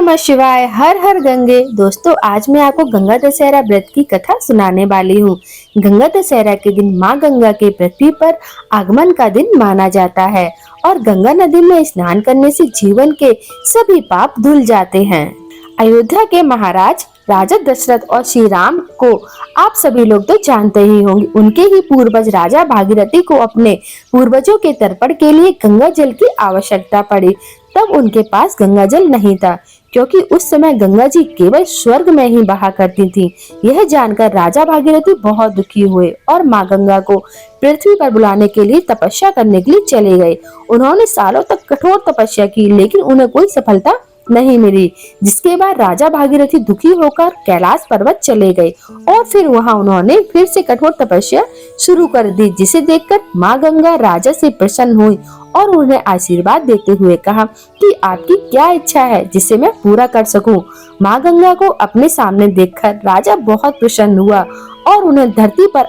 नमः शिवाय। हर हर गंगे। दोस्तों, आज मैं आपको गंगा दशहरा व्रत की कथा सुनाने वाली हूँ। गंगा दशहरा के दिन माँ गंगा के पृथ्वी पर आगमन का दिन माना जाता है और गंगा नदी में स्नान करने से जीवन के सभी पाप धुल जाते हैं। अयोध्या के महाराज राजा दशरथ और श्री राम को आप सभी लोग तो जानते ही होंगे। उनके ही पूर्वज राजा भागीरथी को अपने पूर्वजों के तर्पण के लिए गंगा जल की आवश्यकता पड़ी। तब उनके पास गंगा जल नहीं था, क्योंकि उस समय गंगा जी केवल स्वर्ग में ही बहा करती थी। यह जानकर राजा भागीरथी बहुत दुखी हुए और माँ गंगा को पृथ्वी पर बुलाने के लिए तपस्या करने के लिए चले गए। उन्होंने सालों तक कठोर तपस्या की, लेकिन उन्हें कोई सफलता नहीं मिली। जिसके बाद राजा भागीरथी दुखी होकर कैलाश पर्वत चले गए और फिर वहां उन्होंने फिर से कठोर तपस्या शुरू कर दी, जिसे देखकर माँ गंगा राजा से प्रसन्न हुई और उन्हें आशीर्वाद देते हुए कहा कि आपकी क्या इच्छा है जिसे मैं पूरा कर सकूं। माँ गंगा को अपने सामने देखकर राजा बहुत प्रसन्न हुआ और उन्हें धरती पर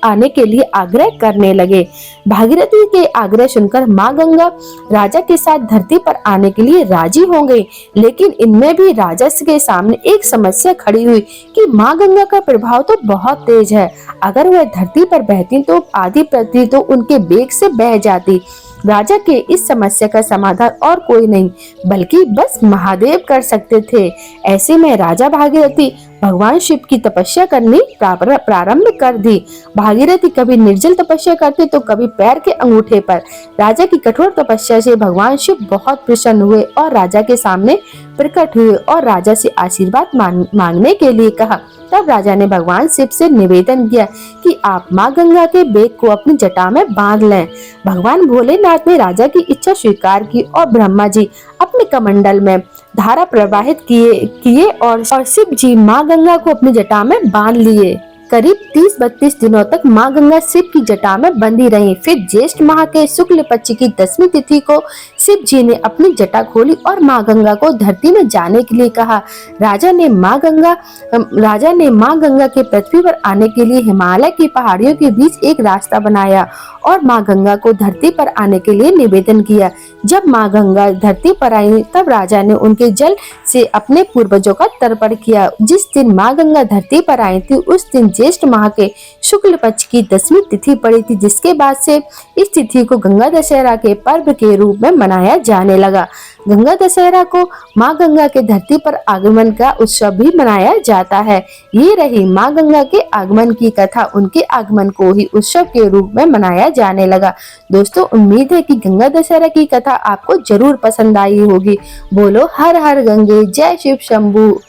आने के लिए आग्रह करने लगे। भागीरथी के आग्रह सुनकर माँ गंगा राजा के साथ धरती पर आने के लिए राजी हो गई, लेकिन इनमें भी राजा के सामने एक समस्या खड़ी हुई कि माँ गंगा का प्रभाव तो बहुत तेज है। अगर वह धरती पर बहती तो आधी पृथ्वी तो उनके वेग से बह जाती। राजा के इस समस्या का समाधान और कोई नहीं बल्कि बस महादेव कर सकते थे। ऐसे में राजा भागीरथी भगवान शिव की तपस्या करनी प्रारंभ कर दी। भागीरथी कभी निर्जल तपस्या करते तो कभी पैर के अंगूठे पर। राजा की कठोर तपस्या से भगवान शिव बहुत प्रसन्न हुए और राजा के सामने प्रकट हुए और राजा से आशीर्वाद मांगने के लिए कहा। तब राजा ने भगवान शिव से निवेदन किया कि आप माँ गंगा के बेग को अपनी जटा में बांध लें। भगवान भोलेनाथ ने राजा की इच्छा स्वीकार की और ब्रह्मा जी अपने कमंडल में धारा प्रवाहित किए और शिव जी माँ गंगा को अपनी जटा में बांध लिए। करीब 30-32 दिनों तक माँ गंगा शिव की जटा में बंधी रही। फिर ज्येष्ठ माह के शुक्ल पक्ष की 10वीं तिथि को शिव जी ने अपनी जटा खोली और माँ गंगा को धरती में जाने के लिए कहा। राजा ने माँ गंगा के पृथ्वी पर आने के लिए हिमालय की पहाड़ियों के बीच एक रास्ता बनाया और माँ गंगा को धरती पर आने के लिए निवेदन किया। जब माँ गंगा धरती पर आई तब राजा ने उनके जल से अपने पूर्वजों का तर्पण किया। जिस दिन माँ गंगा धरती पर आई थी उस दिन ज्येष्ठ माह के शुक्ल पक्ष की 10वीं तिथि पड़ी थी, जिसके बाद से इस तिथि को गंगा दशहरा के पर्व के रूप में मनाया जाने लगा। गंगा दशहरा को माँ गंगा के धरती पर आगमन का उत्सव भी मनाया जाता है। ये रही माँ गंगा के आगमन की कथा। उनके आगमन को ही उत्सव के रूप में मनाया जाने लगा। दोस्तों, उम्मीद है कि गंगा दशहरा की कथा आपको जरूर पसंद आई होगी। बोलो हर हर गंगे, जय शिव शंभू।